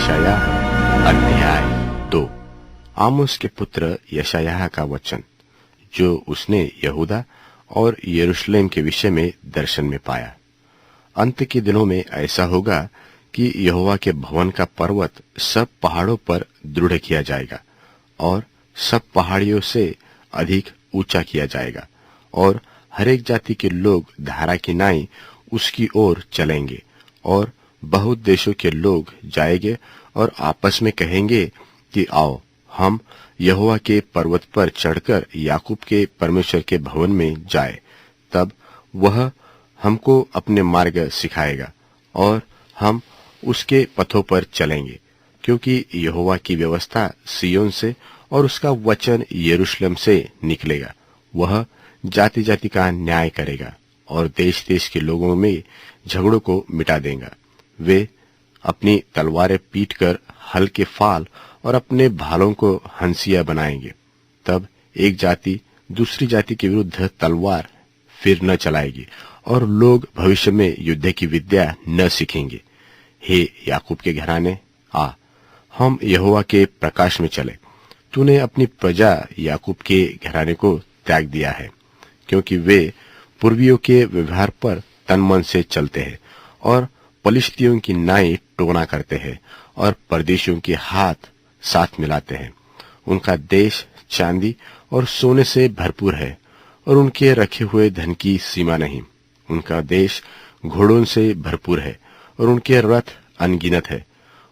यशायाह अध्याय 2। आमोस के पुत्र यशायाह का वचन जो उसने यहूदा और यरूशलेम के विषय में दर्शन में पाया। अंत के दिनों में ऐसा होगा कि यहोवा के भवन का पर्वत सब पहाड़ों पर दृढ़ किया जाएगा और सब पहाड़ियों से अधिक ऊंचा किया जाएगा, और हरेक जाति के लोग धारा की नाई उसकी ओर चलेंगे, और बहुत देशों के लोग जाएंगे और आपस में कहेंगे कि आओ हम यहोवा के पर्वत पर चढ़कर याकूब के परमेश्वर के भवन में जाए। तब वह हमको अपने मार्ग सिखाएगा और हम उसके पथों पर चलेंगे, क्योंकि यहोवा की व्यवस्था सिय्योन से और उसका वचन यरूशलेम से निकलेगा। वह जाति जाति का न्याय करेगा और देश देश के लोगों में झगड़ों को मिटा देगा। वे अपनी तलवारें पीटकर हल के फाल और अपने भालों को हंसिया बनाएंगे। तब एक जाति दूसरी जाति के विरुद्ध तलवार फिर न चलाएगी और लोग भविष्य में युद्ध की विद्या न सीखेंगे। हे याकूब के घराने, आ हम यहोवा के प्रकाश में चले। तूने अपनी प्रजा याकूब के घराने को त्याग दिया है, क्योंकि वे पूर्वियों के व्यवहार पर तन मन से चलते हैं और पलिश्तियों की नाई टोना करते हैं और परदेशियों के हाथ साथ मिलाते हैं। उनका देश चांदी और सोने से भरपूर है और उनके रखे हुए धन की सीमा नहीं। उनका देश घोड़ों से भरपूर है और उनके रथ अनगिनत है।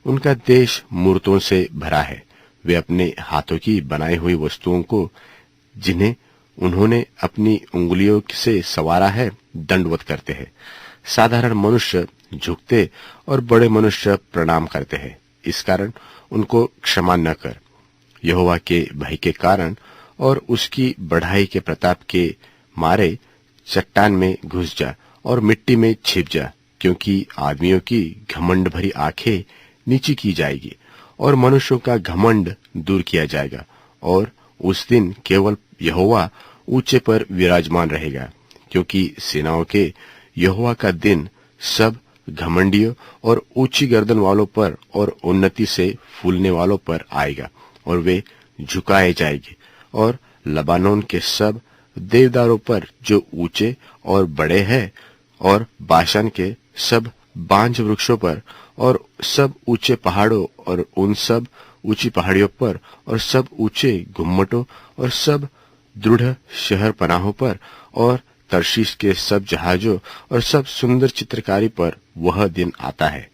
उनका देश मूर्तों से भरा है। वे अपने हाथों की बनाई हुई वस्तुओं को, जिन्हें उन्होंने अपनी उंगलियों से संवारा है, दंडवत करते हैं। साधारण मनुष्य झुकते और बड़े मनुष्य प्रणाम करते हैं। इस कारण उनको क्षमा न कर। यहोवा के भय के कारण और उसकी बढ़ाई के प्रताप के मारे चट्टान में घुस जा और मिट्टी में छिप जा, क्योंकि आदमियों की घमंड भरी आंखें नीची की जाएगी और मनुष्यों का घमंड दूर किया जाएगा। और उस दिन केवल यहोवा ऊंचे पर विराजमान रहेगा, क्योंकि सेनाओं के यहोवा का दिन सब घमंडियों और ऊंची गर्दन वालों पर और उन्नति से फूलने वालों पर आएगा, और वे झुकाए जाएंगे। और लबानोन के सब देवदारों पर जो ऊंचे और बड़े हैं, और बाशान के सब बांज वृक्षों पर और सब ऊंचे पहाड़ों और उन सब ऊंची पहाड़ियों पर और सब ऊंचे गुम्मटों और सब दृढ़ शहर पनाहों पर और तर्शीश के सब जहाजों और सब सुंदर चित्रकारी पर वह दिन आता है।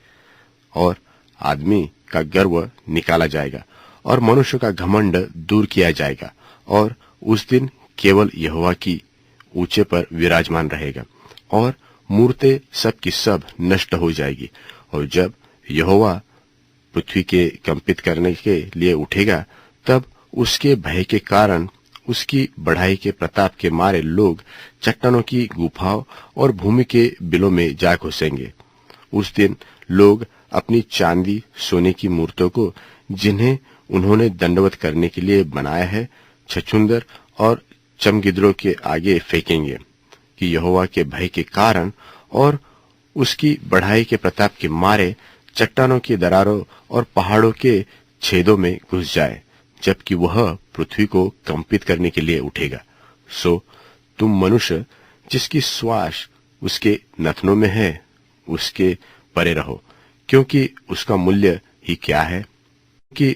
और आदमी का गर्व निकाला जाएगा और मनुष्य का घमंड दूर किया जाएगा, और उस दिन केवल यहोवा की ऊंचे पर विराजमान रहेगा और मूर्तें सब की सब नष्ट हो जाएगी। और जब यहोवा पृथ्वी के कंपित करने के लिए उठेगा, तब उसके भय के कारण उसकी बढ़ाई के प्रताप के मारे लोग चट्टानों की गुफाओं और भूमि के बिलों में जा घुसेंगे। उस दिन लोग अपनी चांदी सोने की मूर्तों को, जिन्हें उन्होंने दंडवत करने के लिए बनाया है, छछूंदर और चमगिद्रों के आगे फेंकेंगे, कि यहोवा के भय के कारण और उसकी बढ़ाई के प्रताप के मारे चट्टानों की दरारों और पहाड़ों के छेदों में घुस जाए, जबकि वह पृथ्वी को कंपित करने के लिए उठेगा। सो तुम मनुष्य जिसकी श्वास उसके नथनों में है, उसके परे रहो, क्योंकि उसका मूल्य ही क्या है कि